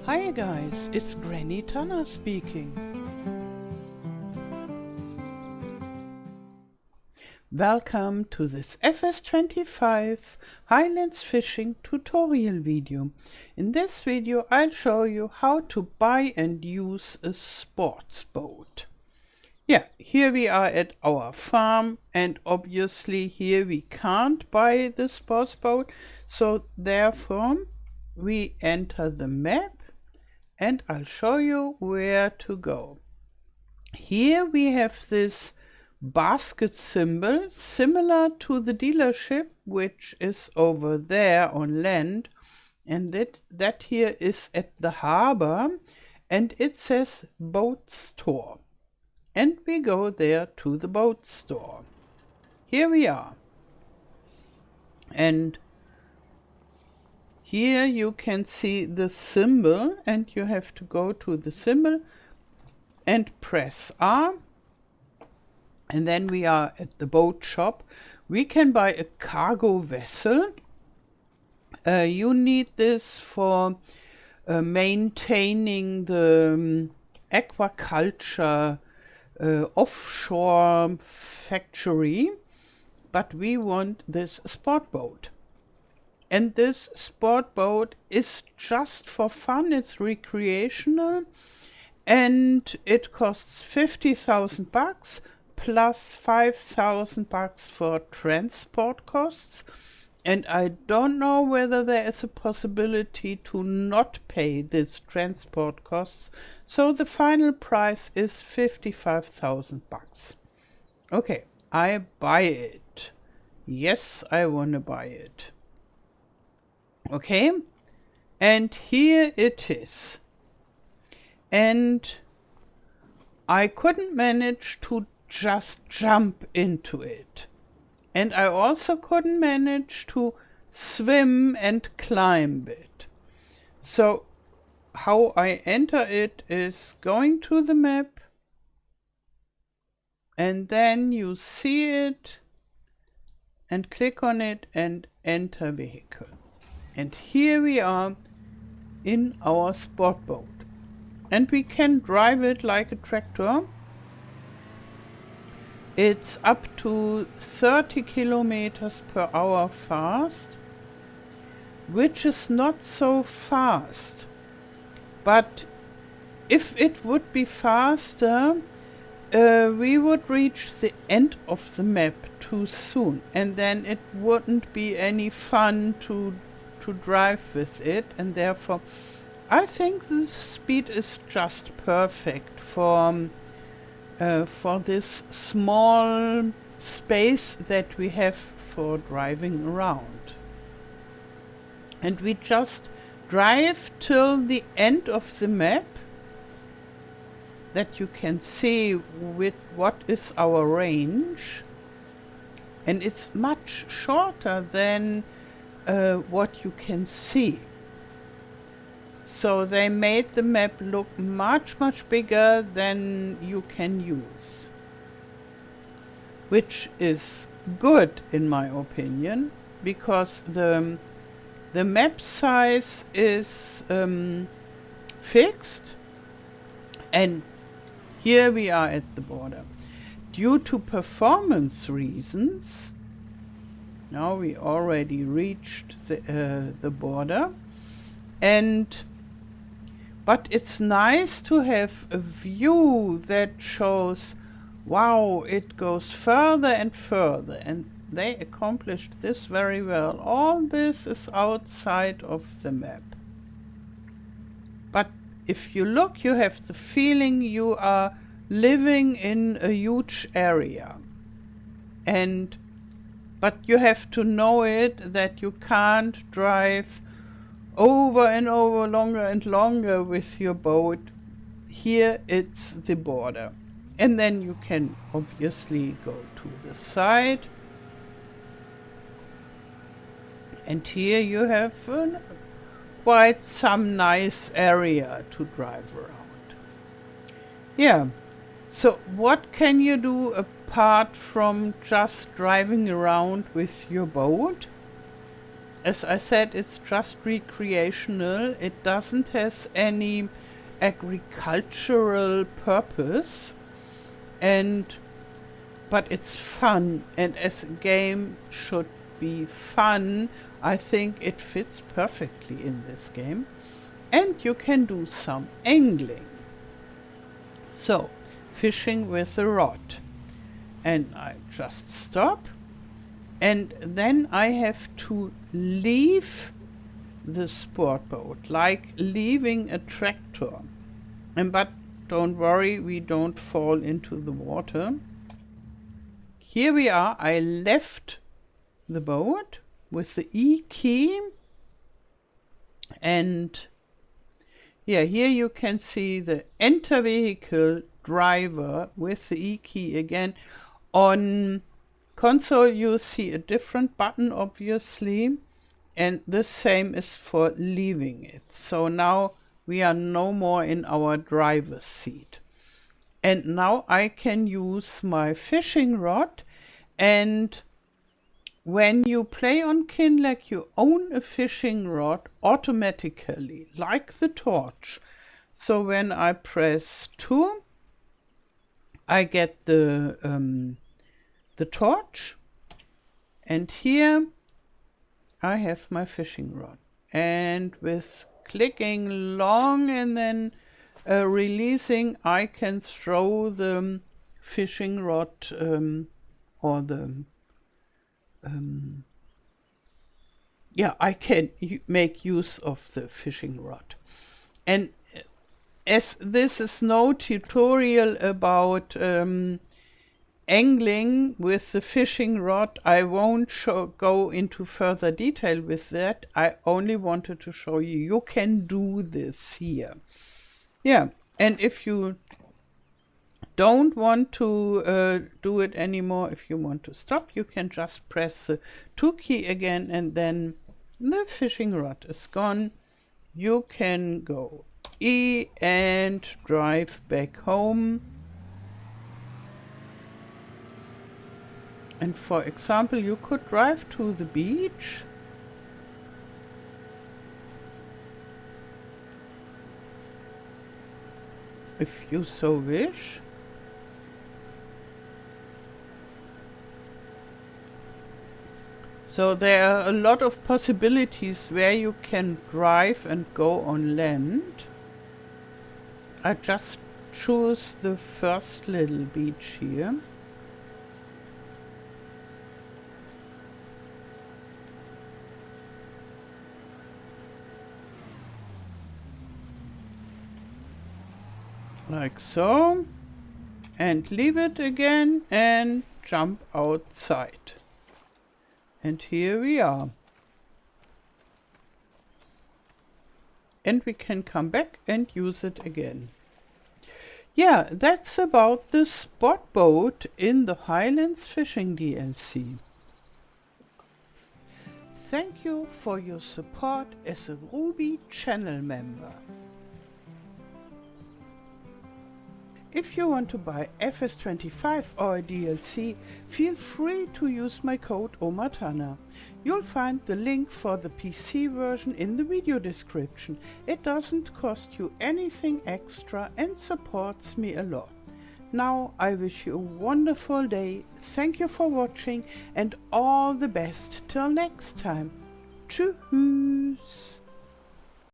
Hi guys, it's Granny Tana speaking. Welcome to this FS25 Highlands Fishing tutorial video. In this video I'll show you how to buy and use a sports boat. Yeah, here we are at our farm, and obviously here we can't buy the sports boat, so therefore we enter the map and I'll show you where to go. Here we have this basket symbol similar to the dealership, which is over there on land, and that here is at the harbor, and it says boat store. And we go there to the boat store. Here we are. And here you can see the symbol, and you have to go to the symbol and press R. And then we are at the boat shop. We can buy a cargo vessel. You need this for maintaining the aquaculture offshore factory, but we want this sport boat. And this sport boat is just for fun, it's recreational, and it costs 50,000 bucks plus 5,000 bucks for transport costs. And I don't know whether there is a possibility to not pay this transport costs. So the final price is 55,000 bucks. Okay, I buy it. Yes, I want to buy it. Okay, and here it is. And I couldn't manage to just jump into it. And I also couldn't manage to swim and climb it. So how I enter it is going to the map, and then you see it and click on it and enter vehicle. And here we are in our sport boat. And we can drive it like a tractor. It's up to 30 kilometers per hour fast, which is not so fast. But if it would be faster, we would reach the end of the map too soon, and then it wouldn't be any fun to drive with it, and therefore I think the speed is just perfect for this small space that we have for driving around. And we just drive till the end of the map, that you can see with what is our range, and it's much shorter than what you can see. So they made the map look much bigger than you can use, which is good in my opinion, because the map size is fixed. And here we are at the border. Due to performance reasons, now we already reached the border, but it's nice to have a view that shows, wow, it goes further and further, and they accomplished this very well. All this is outside of the map. But if you look, you have the feeling you are living in a huge area. But you have to know it, that you can't drive over and over, longer and longer with your boat. Here it's the border. And then you can obviously go to the side. And here you have quite some nice area to drive around. Yeah, so what can you do apart from just driving around with your boat? As I said, it's just recreational. It doesn't has any agricultural purpose, but it's fun, and as a game should be fun, I think it fits perfectly in this game. And you can do some angling. So, fishing with a rod. And I just stop, and then I have to leave the sport boat, like leaving a tractor. But don't worry, we don't fall into the water. Here we are. I left the boat with the E key, and yeah, here you can see the enter vehicle driver with the E key again. On console you see a different button, obviously, and the same is for leaving it. So now we are no more in our driver's seat. And now I can use my fishing rod, and when you play on Kinlek, you own a fishing rod automatically, like the torch. So when I press 2, I get the torch, and here I have my fishing rod. And with clicking long and then releasing, I can throw the fishing rod or the I can make use of the fishing rod. And as this is no tutorial about angling with the fishing rod, I won't go into further detail with that. I only wanted to show you, you can do this here. Yeah, and if you don't want to do it anymore, if you want to stop, you can just press the 2 key again, and then the fishing rod is gone. You can go E and drive back home. And for example, you could drive to the beach. If you so wish. So there are a lot of possibilities where you can drive and go on land. I just choose the first little beach here. Like so. And leave it again and jump outside. And here we are. And we can come back and use it again. Yeah, that's about the spot boat in the Highlands Fishing DLC. Thank you for your support as a Ruby channel member. If you want to buy FS25 or a DLC, feel free to use my code OMATANA. You'll find the link for the PC version in the video description. It doesn't cost you anything extra and supports me a lot. Now I wish you a wonderful day, thank you for watching, and all the best till next time. Tschüss!